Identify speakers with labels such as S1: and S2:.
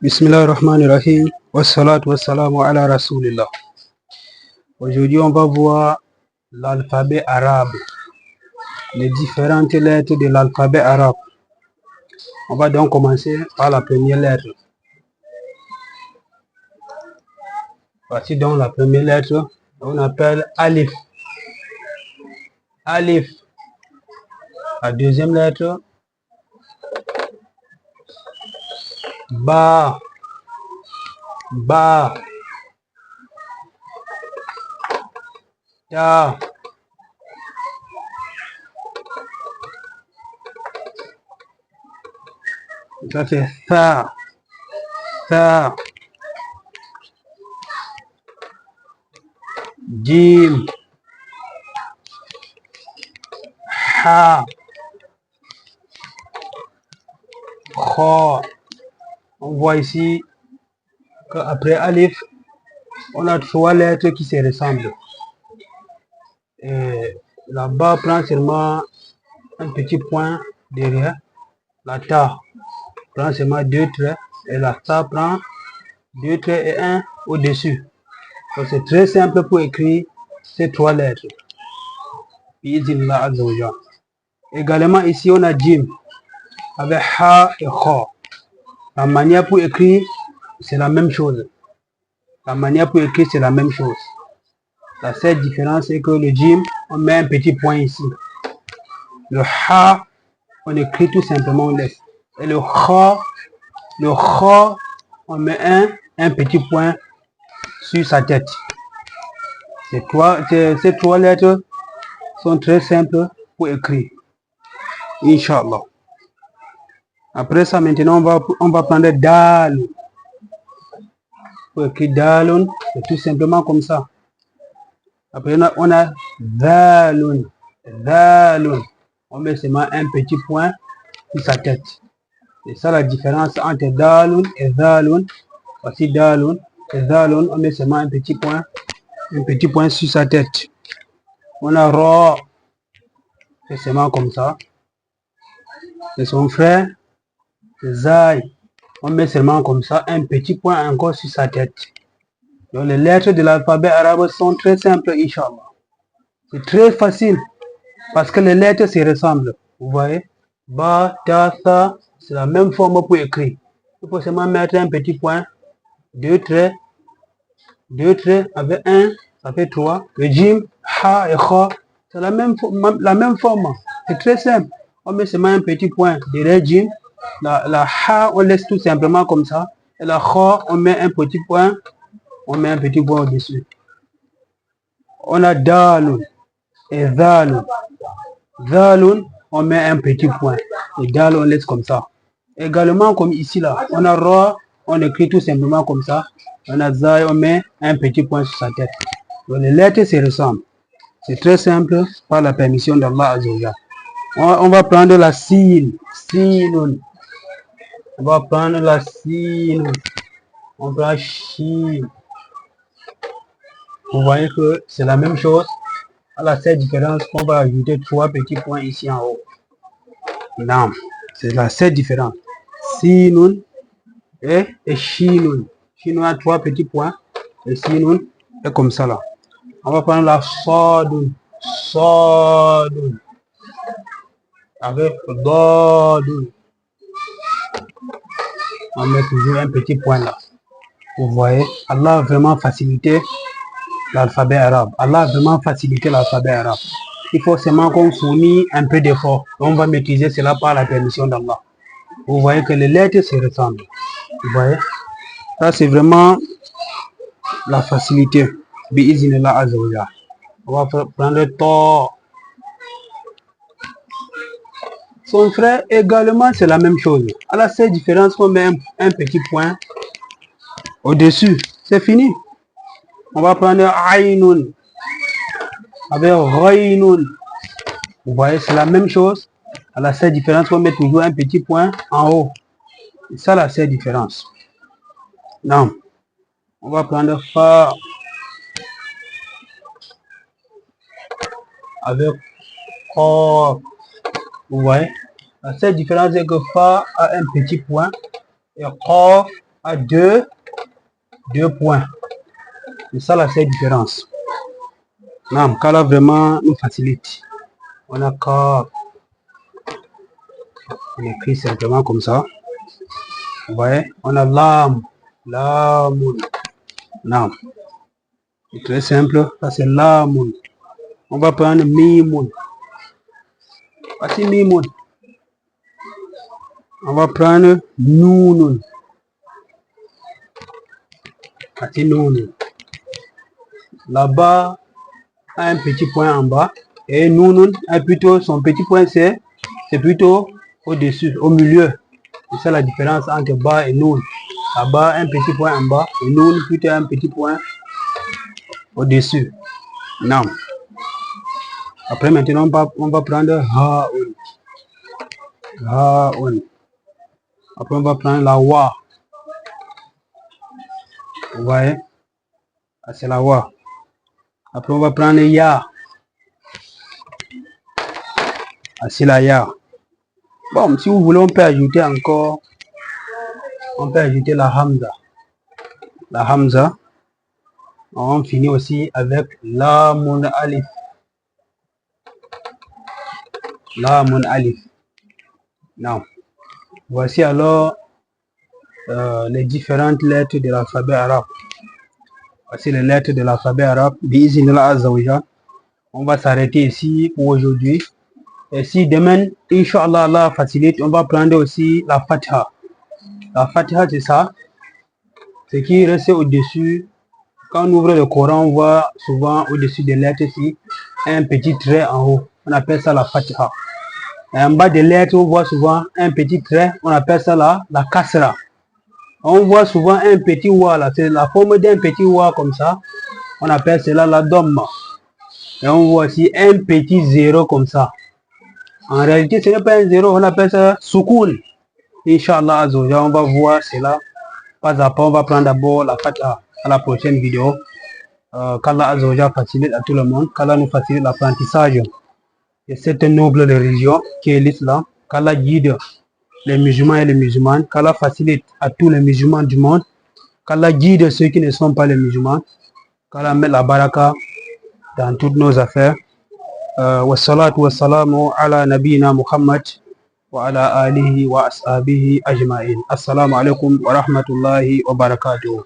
S1: Bismillahirrahmanirrahim. Wassalatu wassalamu ala rasulillah. Aujourd'hui, on va voir l'alphabet arabe, les différentes lettres de l'alphabet arabe. On va donc commencer par la première lettre. Voici donc la première lettre, on appelle Alif. Alif. La deuxième lettre, Ba. Ba. Ta. Ça fait Tha. Tha. Jim. Ha. Kha. On voit ici qu'après Alif, on a trois lettres qui se ressemblent. Et là-bas, prend seulement un petit point derrière. La Ta prend seulement deux traits. Et la Ta prend deux traits et un au-dessus. Donc c'est très simple pour écrire ces trois lettres. Également ici, on a Jim avec Ha et Kha. La manière pour écrire, c'est la même chose. La manière pour écrire, c'est la même chose. La seule différence est que le Jim, on met un petit point ici. Le Ha, on écrit tout simplement, on laisse. Et le Kha, on met un petit point sur sa tête. Ces trois lettres sont très simples pour écrire. Inch'Allah. Après ça, maintenant, on va prendre Dal. Pour écrire Dalun, c'est tout simplement comme ça. Après, on a Dalun. Dalun. On met seulement un petit point sur sa tête. C'est ça la différence entre Dalun et Dalun. Voici Dalun et Dalun. On met seulement un petit point sur sa tête. On a Ra. C'est seulement comme ça. C'est son frère. Zai. On met seulement comme ça un petit point encore sur sa tête. Donc les lettres de l'alphabet arabe sont très simples, Inch'Allah. C'est très facile parce que les lettres se ressemblent. Vous voyez, Ba, Ta, Tha, c'est la même forme pour écrire. Il faut seulement mettre un petit point, deux traits avec un, ça fait trois. Le Jim, Ha et Kha, c'est la même forme. C'est très simple. On met seulement un petit point derrière Jim. La Ha, on laisse tout simplement comme ça. Et la Kha, on met un petit point. On met un petit point au-dessus. On a Dalun et Zalun. Zalun, on met un petit point. Et Dal, on laisse comme ça. Également, comme ici, là, on a Ra, on écrit tout simplement comme ça. On a Zai, on met un petit point sur sa tête. Donc, les lettres se ressemblent. C'est très simple par la permission d'Allah Azzawajal. On va prendre la Sin. Sinun. On va prendre la Sin. On prend Shin. Vous voyez que c'est la même chose. À la seule différence qu'on va ajouter trois petits points ici en haut. Non, c'est la seule différence. Sinun et Shinun. Shinun a trois petits points. Et Sinun est comme ça là. On va prendre la Sadun. Sadun. Avec Dadun. On met toujours un petit point là. Vous voyez, Allah a vraiment facilité l'alphabet arabe. Allah a vraiment facilité l'alphabet arabe. Il faut seulement qu'on fournit un peu d'effort. On va maîtriser cela par la permission d'Allah. Vous voyez que les lettres se ressemblent. Vous voyez, ça c'est vraiment la facilité. Bi'iznillah Azzawajal. On va prendre Tor. Son frère également c'est la même chose. À la seule différence qu'on met un petit point au-dessus. C'est fini. On va prendre Aynun avec Ghaynun. Vous voyez, c'est la même chose. À la seule différence qu'on met toujours un petit point en haut. C'est ça la seule différence. Non. On va prendre Fa avec Qaf. Vous voyez, la seule différence est que Fa a un petit point Et Qaf a deux points. C'est ça la seule différence. Non, Kala vraiment nous facilite. On a Qaf. On écrit simplement comme ça. Vous voyez, on a Lam. Lamoun. Non. C'est très simple. Ça c'est Lamoun. On va prendre Mimoun. Voici Mimoun. On va prendre Nounoun. Voici Nounoun. Là-bas, un petit point en bas. Et Nounoun, plutôt, son petit point c'est plutôt au-dessus, au milieu. C'est ça la différence entre bas et Noun. Là-bas, un petit point en bas. Et Noun, plutôt un petit point au-dessus. Non. Après, maintenant, on va prendre Ha'un. Ha'un. Après, on va prendre la Wa. Vous voyez? C'est la Wa. Après, on va prendre Ya. C'est la Ya. Bon, si vous voulez, on peut ajouter encore. On peut ajouter la Hamza. La Hamza. On finit aussi avec Lamun Alif. Lamun Alif. Non. Voici alors les différentes lettres de l'alphabet arabe. Voici les lettres de l'alphabet arabe. Bi'iznillah Azza wa Jal. On va s'arrêter ici pour aujourd'hui. Et si demain, Inch'Allah, Allah facilite, on va prendre aussi la Fatiha. La Fatiha, c'est ça. Ce qui reste au-dessus. Quand on ouvre le Coran, on voit souvent au-dessus des lettres ici un petit trait en haut. On appelle ça la Fatiha. Et en bas des lettres, on voit souvent un petit trait. On appelle ça la Kasra. On voit souvent un petit wa là. C'est la forme d'un petit wa comme ça. On appelle cela la Dhamma. Et on voit aussi un petit zéro comme ça. En réalité, ce n'est pas un zéro. On appelle ça Soukoun. Inch'Allah, on va voir cela. Pas à pas, on va prendre d'abord la Fatiha. À la prochaine vidéo. Qu'Allah Azza facilite à tout le monde. Qu'Allah nous facilite l'apprentissage de cette noble religion qui est l'islam. Qu'Allah guide les musulmans et les musulmanes. Qu'Allah facilite à tous les musulmans du monde. Qu'Allah guide ceux qui ne sont pas les musulmans. Qu'Allah mette la baraka dans toutes nos affaires. Wassalatu wassalamu ala nabina Muhammad wa ala alihi wa ashabihi ajma'in. Assalamu alaikum wa rahmatullahi wa barakatuh.